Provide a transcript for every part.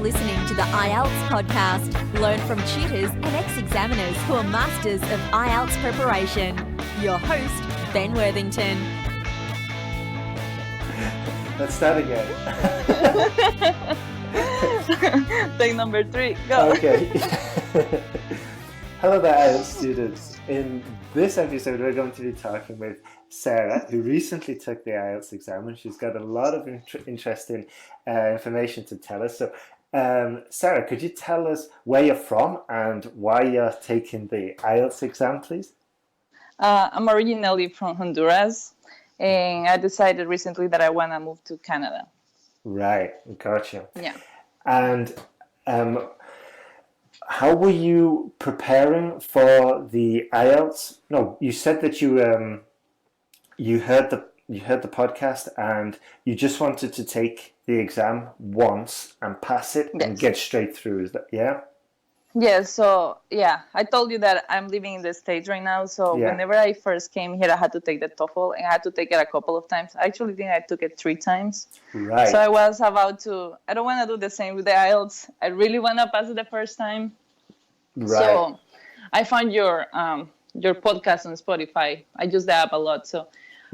listening to the IELTS podcast. Learn from tutors and ex-examiners who are masters of IELTS preparation. Your host, Ben Worthington. Let's start again. Take number 3, go. Okay. Hello there, IELTS students. In this episode, we're going to be talking with Sara, who recently took the IELTS exam, and she's got a lot of interesting information to tell us. So, Sara, could you tell us where you're from and why you're taking the IELTS exam, please? I'm originally from Honduras, and I decided recently that I want to move to Canada. Right, gotcha. Yeah. And how were you preparing for the IELTS? No, you said that you heard the podcast and you just wanted to take the exam once and pass it and get straight through. Is that Yeah, so I told you that I'm living in the States right now. So whenever I first came here, I had to take the TOEFL, and I had to take it a couple of times. I actually think I took it 3 times. Right. So I was about to, I don't want to do the same with the IELTS. I really want to pass it the first time. Right. So I found your podcast on Spotify. I use the app a lot. So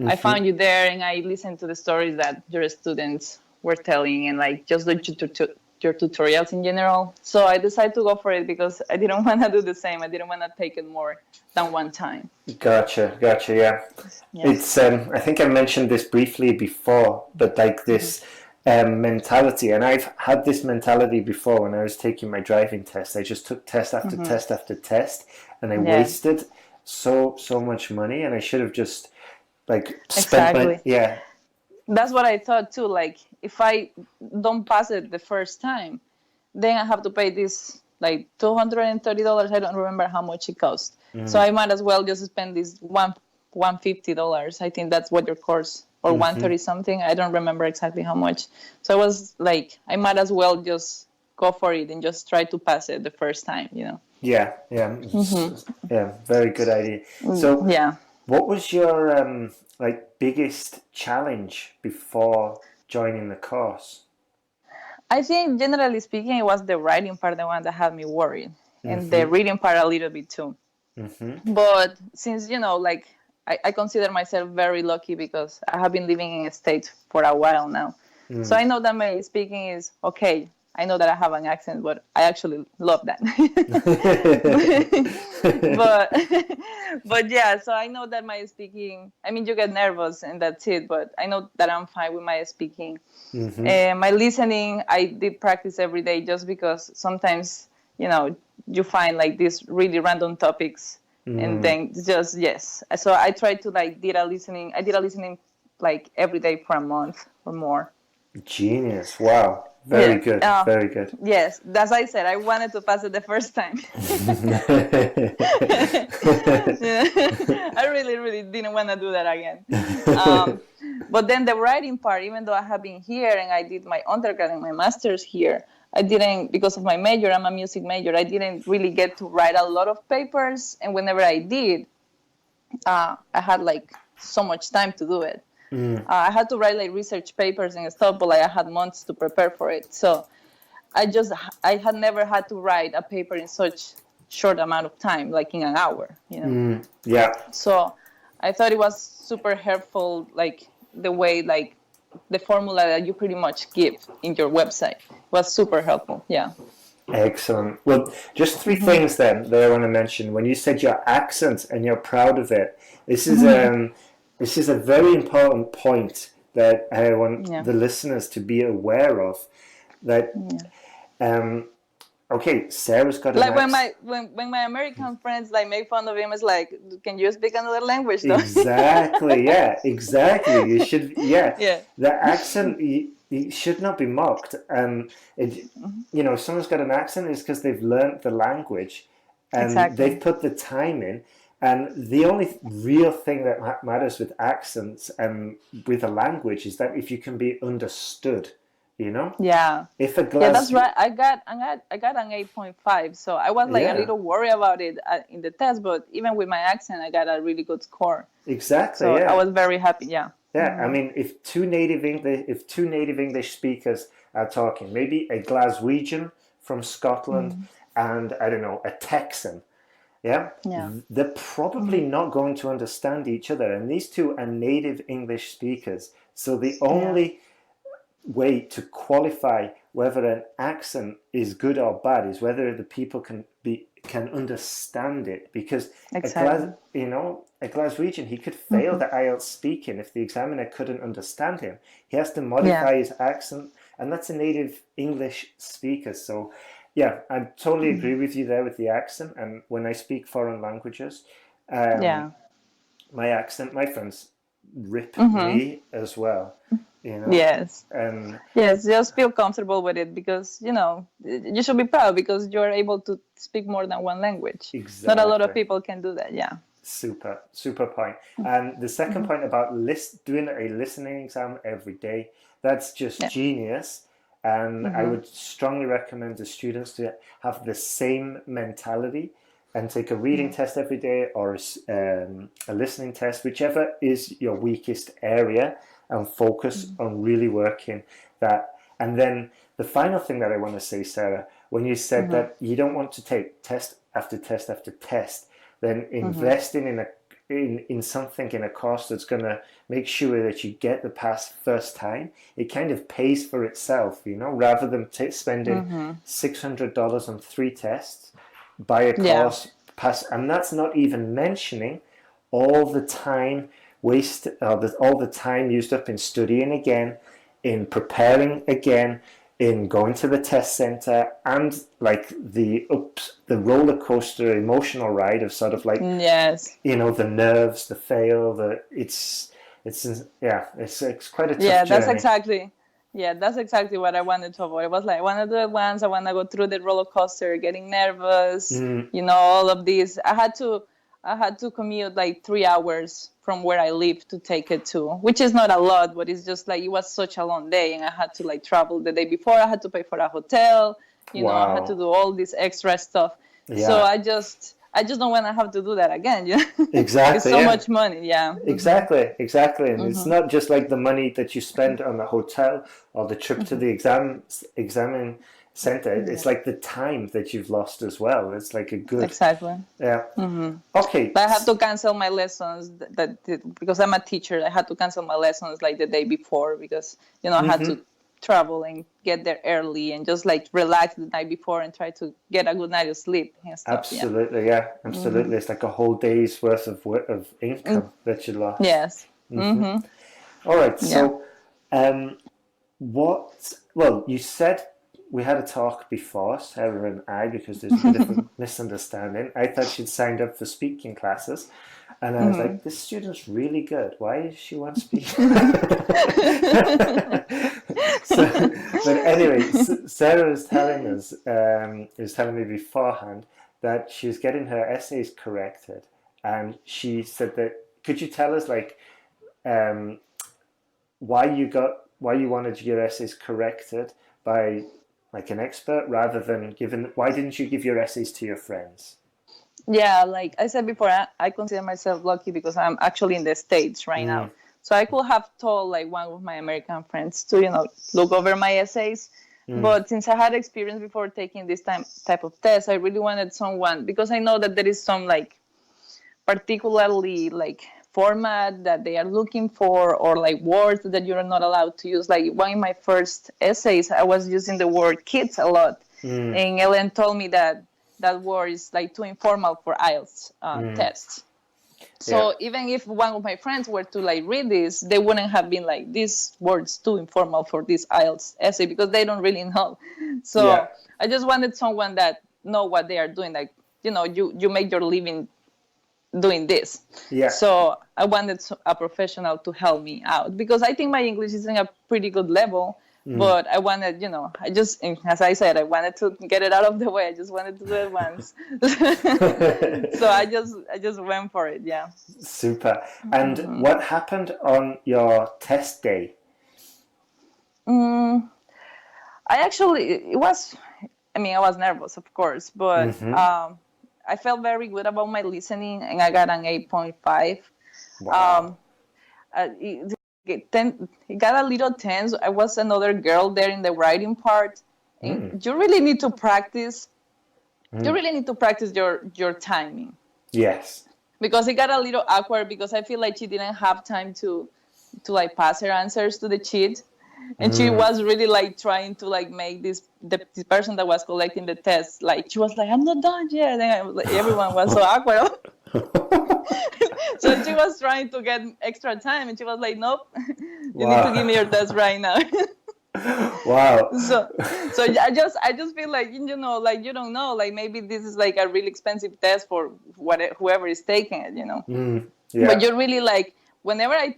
I found you there, and I listened to the stories that your students were telling, and like just your tutorials in general. So I decided to go for it because I didn't want to do the same. I didn't want to take it more than one time. Gotcha, yeah. Yes. It's I think I mentioned this briefly before, but like this mentality, and I've had this mentality before when I was taking my driving test. I just took test after test after test, and I wasted so much money, and I should have just like spent That's what I thought too. Like, if I don't pass it the first time, then I have to pay this like $230. I don't remember how much it cost. So I might as well just spend this $150. I think that's what your course, or 130 something. I don't remember exactly how much. So I was like, I might as well just go for it and just try to pass it the first time, you know? Yeah, very good idea. So what was your biggest challenge before joining the course? I think generally speaking, it was the writing part, the one that had me worried, and the reading part a little bit too. But since, I consider myself very lucky because I have been living in the States for a while now. So I know that my speaking is okay. I know that I have an accent, but I actually love that. but yeah, so I know that my speaking, I mean, you get nervous and that's it, but I know that I'm fine with my speaking. And my listening, I did practice every day just because sometimes, you find like these really random topics and then just, So I tried to I did a listening like every day for a month or more. Genius. Wow. Very good. Very good. Yes, as I said, I wanted to pass it the first time. I really didn't want to do that again. But then the writing part, even though I have been here and I did my undergrad and my master's here, I didn't, because of my major, I'm a music major, I didn't really get to write a lot of papers. And whenever I did, I had like so much time to do it. I had to write like research papers and stuff, but I had months to prepare for it. So I had never had to write a paper in such short amount of time, like in an hour, So I thought it was super helpful, like the way, like the formula that you pretty much give in your website was super helpful. Yeah. Excellent. Well, just 3 things then that I want to mention. When you said your accent and you're proud of it, this is a very important point that I want the listeners to be aware of. That, Sarah's got like when my American friends like make fun of him, it's like, can you speak another language though? Exactly. You should. The accent it should not be mocked. Someone's got an accent is because they've learned the language and they've put the time in. And the only real thing that matters with accents and with a language is that if you can be understood, Yeah. If a glass. Yeah, that's right. I got an 8.5, so I was like a little worried about it in the test. But even with my accent, I got a really good score. Exactly. So I was very happy. Yeah. Yeah. I mean, if two native English speakers are talking. Maybe a Glaswegian from Scotland and, I don't know, a Texan. Yeah? They're probably not going to understand each other. And these two are native English speakers. So the only way to qualify whether an accent is good or bad is whether the people can understand it, because a Glaswegian, he could fail the IELTS speaking if the examiner couldn't understand him. He has to modify his accent, and that's a native English speaker. So yeah, I totally agree with you there with the accent. And when I speak foreign languages, my accent, my friends rip me as well. You know? Yes. And yes, just feel comfortable with it, because you should be proud because you're able to speak more than one language. Exactly. Not a lot of people can do that. Yeah. Super point. And the second point about doing a listening exam every day, that's just genius. And I would strongly recommend the students to have the same mentality and take a reading test every day, or a listening test, whichever is your weakest area, and focus on really working that. And then the final thing that I want to say, Sarah, when you said that you don't want to take test after test after test, then investing in something, in a course that's going to make sure that you get the pass first time, it kind of pays for itself, rather than spending $600 on 3 tests, buy a course, pass. And that's not even mentioning all the time all the time used up in studying again, in preparing again, in going to the test center, and like the roller coaster emotional ride of sort of like the nerves, the fail, it's quite a tough journey. That's exactly what I wanted to avoid. I was like, I want to do it once. I want to go through the roller coaster, getting nervous, all of this. I had to commute like 3 hours from where I live to take it to, which is not a lot, but it's just like, it was such a long day, and I had to like travel the day before. I had to pay for a hotel, I had to do all this extra stuff. So I just don't want to have to do that again. Exactly. It's so much money. Yeah. Exactly. And it's not just like the money that you spend on the hotel or the trip to the examining center. It's like the time that you've lost as well. It's like a good Okay. But I have to cancel my lessons because I'm a teacher. I had to cancel my lessons like the day before, because I had to travel and get there early and just like relax the night before and try to get a good night of sleep and stuff. Absolutely. It's like a whole day's worth of income that you lost. Yes. All right. So you said we had a talk before, Sarah and I, because there's a bit of a misunderstanding. I thought she'd signed up for speaking classes, and I was like, this student's really good. Why does she want to speak? But anyway, Sarah is telling me beforehand that she was getting her essays corrected, and she said that, could you tell us why you wanted your essays corrected by like an expert rather than why didn't you give your essays to your friends? Yeah, like I said before, I consider myself lucky because I'm actually in the States right now. So I could have told like one of my American friends to, look over my essays. But since I had experience before taking this type of test, I really wanted someone, because I know that there is some like particularly like format that they are looking for, or like words that you're not allowed to use. Like one of my first essays, I was using the word kids a lot. And Ellen told me that word is like too informal for IELTS tests. So even if one of my friends were to like read this, they wouldn't have been like, this word's too informal for this IELTS essay, because they don't really know. So I just wanted someone that know what they are doing. Like, you make your living doing this. So I wanted a professional to help me out, because I think my English is in a pretty good level. But I wanted, I just, as I said, I wanted to get it out of the way. I just wanted to do it once. So I just went for it. Yeah. Super. And what happened on your test day? I was nervous, of course, but I felt very good about my listening, and I got an 8.5. Wow. it got a little tense. I was another girl there in the writing part. And you really need to practice. You really need to practice your timing. Yes. Because it got a little awkward because I feel like she didn't have time to like pass her answers to the cheat. And she was really like trying to like make the person that was collecting the test, like she was like, I'm not done yet. And everyone was so awkward. So she was trying to get extra time and she was like, nope, you need to give me your test right now. Wow. So I just feel like, like you don't know, like maybe this is like a really expensive test for whoever is taking it, Yeah. But you're really like, whenever I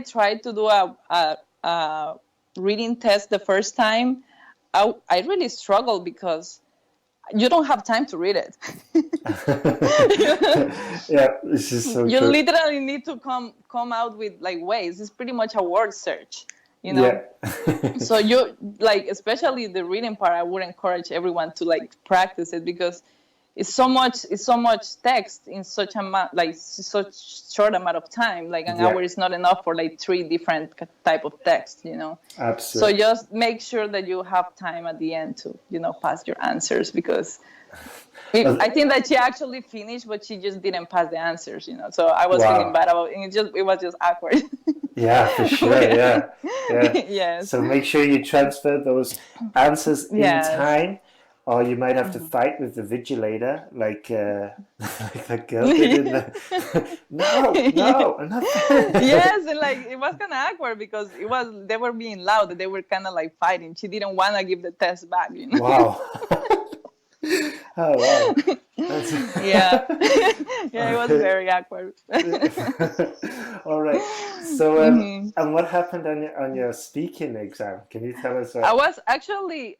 tried to do a reading test the first time, I really struggled because you don't have time to read it. Yeah, this is so You true. literally need to come out with like ways. It's pretty much a word search, Yeah. So you like, especially the reading part, I would encourage everyone to like practice it because it's so much text in such short amount of time. Like an hour is not enough for like 3 different type of text, Absolutely. So just make sure that you have time at the end to pass your answers, because I think that she actually finished, but she just didn't pass the answers, So I was feeling bad about it. And it was just awkward. Yeah, for sure. Yeah. Yes. So make sure you transfer those answers in time, or you might have to fight with the vigilator, like that girl did in the. No, enough. Yes, and like it was kind of awkward because they were being loud. They were kind of like fighting. She didn't want to give the test back. Wow. Oh wow. Yeah. Yeah, it was very awkward. All right. So and what happened on your speaking exam? Can you tell us? I was actually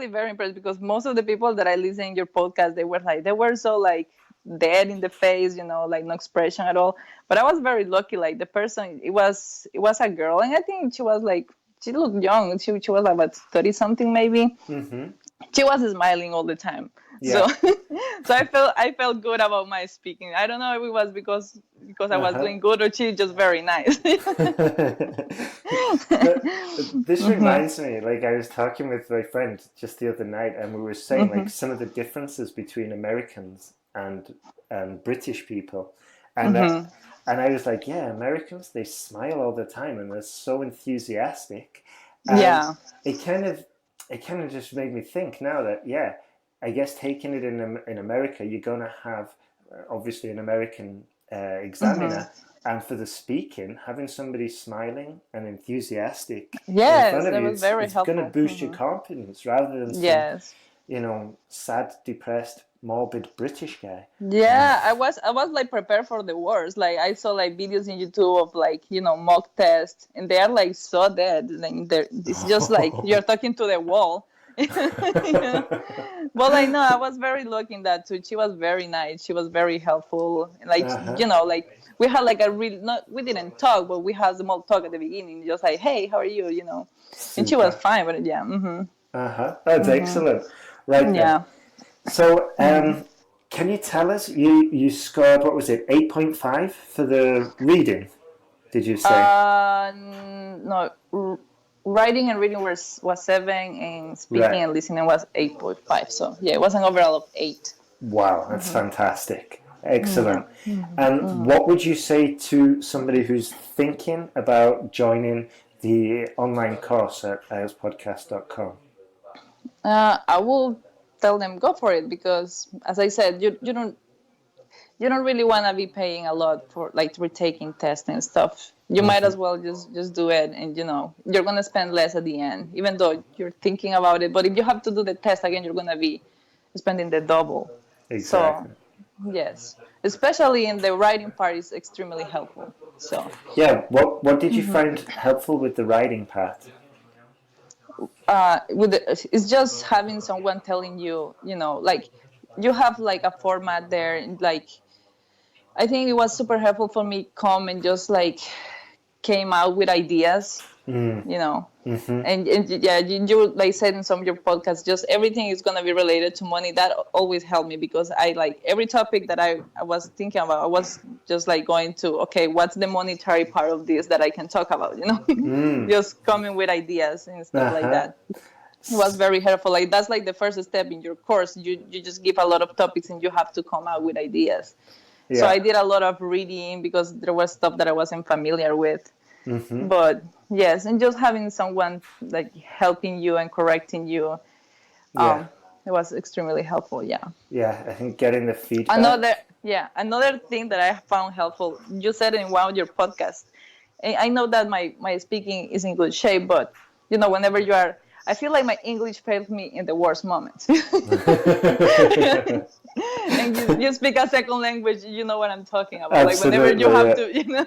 very impressed because most of the people that I listen in your podcast, they were so like dead in the face, like no expression at all. But I was very lucky. Like the person, it was a girl, and I think she looked young. She was about 30 something maybe. She was smiling all the time. Yeah. So I felt good about my speaking. I don't know if it was because I was doing good, or she's just very nice. This reminds me, like I was talking with my friend just the other night, and we were saying like some of the differences between Americans and British people, and I was like, yeah, Americans, they smile all the time and they're so enthusiastic. And it kind of just made me think now that I guess taking it in America, you're going to have obviously an American examiner, and for the speaking, having somebody smiling and enthusiastic in front of that you, was very it's helpful. going to boost your confidence rather than some, sad, depressed, morbid British guy. Yeah, I was like prepared for the worst. Like I saw like videos in YouTube of like mock tests, and they are like so dead. Like it's just like you're talking to the wall. But like no, I was very lucky in that too. She was very nice. She was very helpful. Like like we had like we didn't talk, but we had a small talk at the beginning, just like, hey, how are you? And she was fine. But That's excellent. Right then. Yeah. So can you tell us, you scored, what was it, 8.5 for the reading? Did you say? No. Writing and reading was 7, and speaking and listening was 8.5. So yeah, it was an overall of 8. Wow, that's fantastic. Excellent. And what would you say to somebody who's thinking about joining the online course at IELTSPodcast.com? I will tell them go for it, because as I said, you don't really want to be paying a lot for like retaking tests and stuff. You might as well just do it, and you're gonna spend less at the end, even though you're thinking about it. But if you have to do the test again, you're gonna be spending the double. Exactly. So yes, especially in the writing part is extremely helpful. So yeah, what did you find helpful with the writing part? It's just having someone telling you, like you have like a format there, and like I think it was super helpful for me come and just like came out with ideas you know. And yeah, you like said in some of your podcasts, just everything is going to be related to money. That always helped me, because I like every topic that I was thinking about, I was just like going to, okay, what's the monetary part of this that I can talk about, you know. Just coming with ideas and stuff like that. It was very helpful. Like that's like the first step in your course. You just give a lot of topics and you have to come out with ideas. So I did a lot of reading because there was stuff that I wasn't familiar with. But yes, and just having someone like helping you and correcting you, it was extremely helpful. Yeah, I think getting the feedback. Another thing that I found helpful, you said in one of your podcasts, I know that my speaking is in good shape, but you know, whenever you are, I feel like my English fails me in the worst moments. And you speak a second language, you know what I'm talking about. Absolutely, like whenever you have to, you know.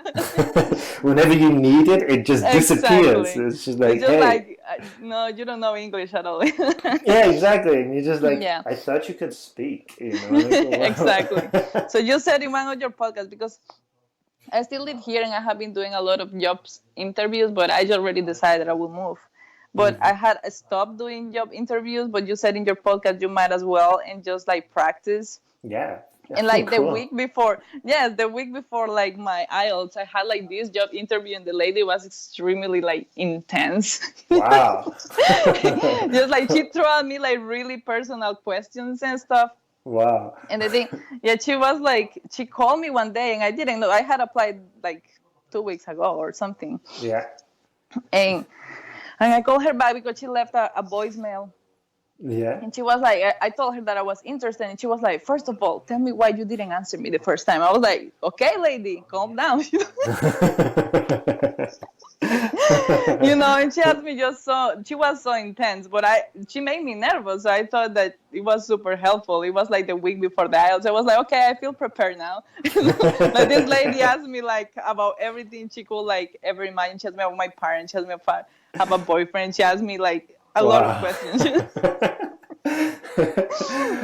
Whenever you need it, it just disappears. Exactly. It's just like, it's just hey. like, no, you don't know English at all. Yeah, exactly. And you're just like, I thought you could speak, you know. Like, wow. Exactly. So you said in one of your podcasts, because I still live here and I have been doing a lot of jobs interviews, but I just already decided I will move. But I had stopped doing job interviews, but you said in your podcast you might as well and just like practice. Yeah. And like the week before like my IELTS, I had like this job interview and the lady was extremely like intense. Wow. Just like she threw at me like really personal questions and stuff. Wow. And I think, she was like, she called me one day and I didn't know. I had applied like 2 weeks ago or something. Yeah. And I called her back because she left a voicemail. Yeah. And she was like, I told her that I was interested. And she was like, first of all, tell me why you didn't answer me the first time. I was like, okay, lady, calm down. You know, and she asked me she was so intense, but she made me nervous. So I thought that it was super helpful. It was like the week before the IELTS. I was like, okay, I feel prepared now. Like this lady asked me like about everything she could like ever imagine. She asked me about my parents. She asked me if I have a boyfriend. She asked me like a lot of questions.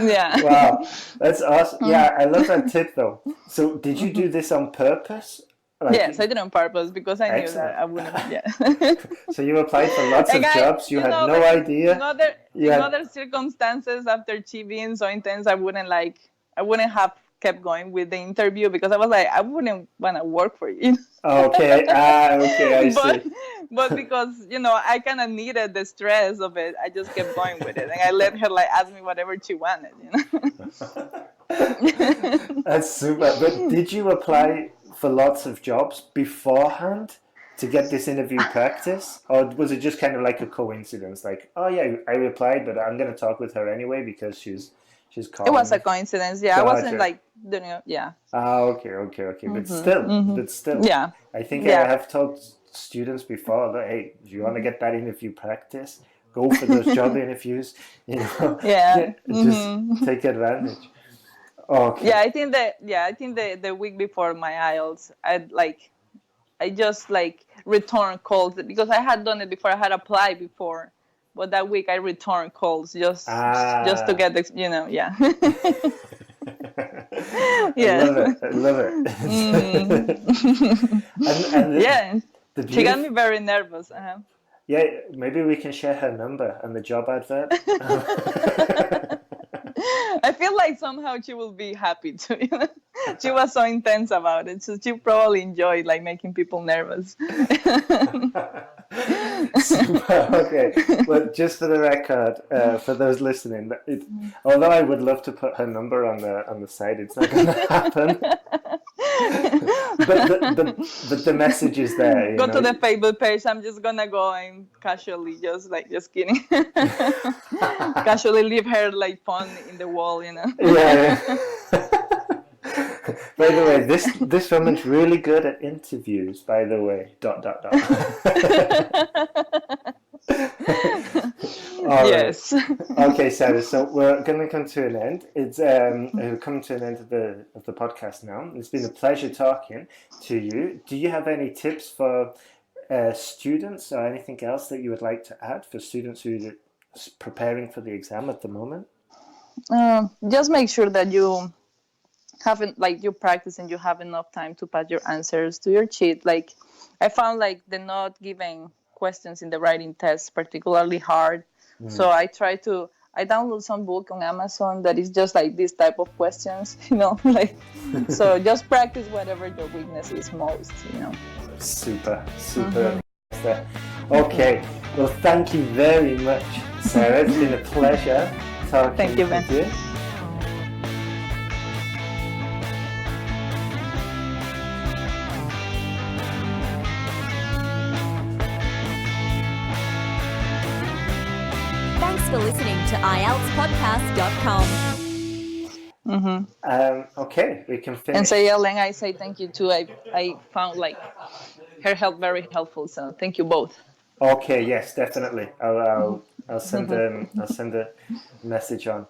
Yeah. Wow, that's awesome. Yeah, I love that tip though. So did you do this on purpose? Like, yes, I did on purpose because I knew that I wouldn't. Yeah. So you applied for lots of jobs. You had no idea. In other circumstances, after she being so intense, I wouldn't have kept going with the interview because I was like, I wouldn't want to work for you. Okay. I see. But because, you know, I kind of needed the stress of it, I just kept going with it. And I let her like ask me whatever she wanted, you know. That's super. But did you apply for lots of jobs beforehand to get this interview practice? Or was it just kind of like a coincidence? Like, oh yeah, I replied, but I'm going to talk with her anyway because she's calling. It was a coincidence. Yeah, Gotcha. I wasn't like doing it. Yeah. Okay. But still. Yeah. I think I have told students before that, hey, if you want to get that interview practice, go for those job interviews, you know. Yeah. Just take advantage. Okay. Yeah, I think the week before my IELTS, I just like returned calls because I had done it before. I had applied before, but that week I returned calls just to get the, you know, yeah. Yeah. I love it. And she got me very nervous. Yeah, maybe we can share her number and the job advert. I feel like somehow she will be happy to. You know? She was so intense about it, so she probably enjoyed like making people nervous. Okay, well, just for the record, for those listening, although I would love to put her number on the site, it's not going to happen. But the message is there. Go to the Facebook page. I'm just gonna go and casually, just kidding, casually leave her like phone in the wall, you know. Yeah. By the way, this woman's really good at interviews. By the way, ... Yes. Okay, Sara. So we're going to come to an end. It's come to an end of the podcast now. It's been a pleasure talking to you. Do you have any tips for students or anything else that you would like to add for students who are preparing for the exam at the moment? Just make sure that you you practice and you have enough time to put your answers to your sheet. Like I found like the not giving questions in the writing test particularly hard. So I download some book on Amazon that is just like this type of questions, like, so just practice whatever your weakness is most, Super. Okay, well, thank you very much, Sarah. It's been a pleasure talking Thank you, Ben. with you. Thanks for listening to IELTSPodcast.com. Okay, we can finish. And Sayel and I say thank you too. I found like her help very helpful, so thank you both. Okay, yes, definitely. I'll send a message on.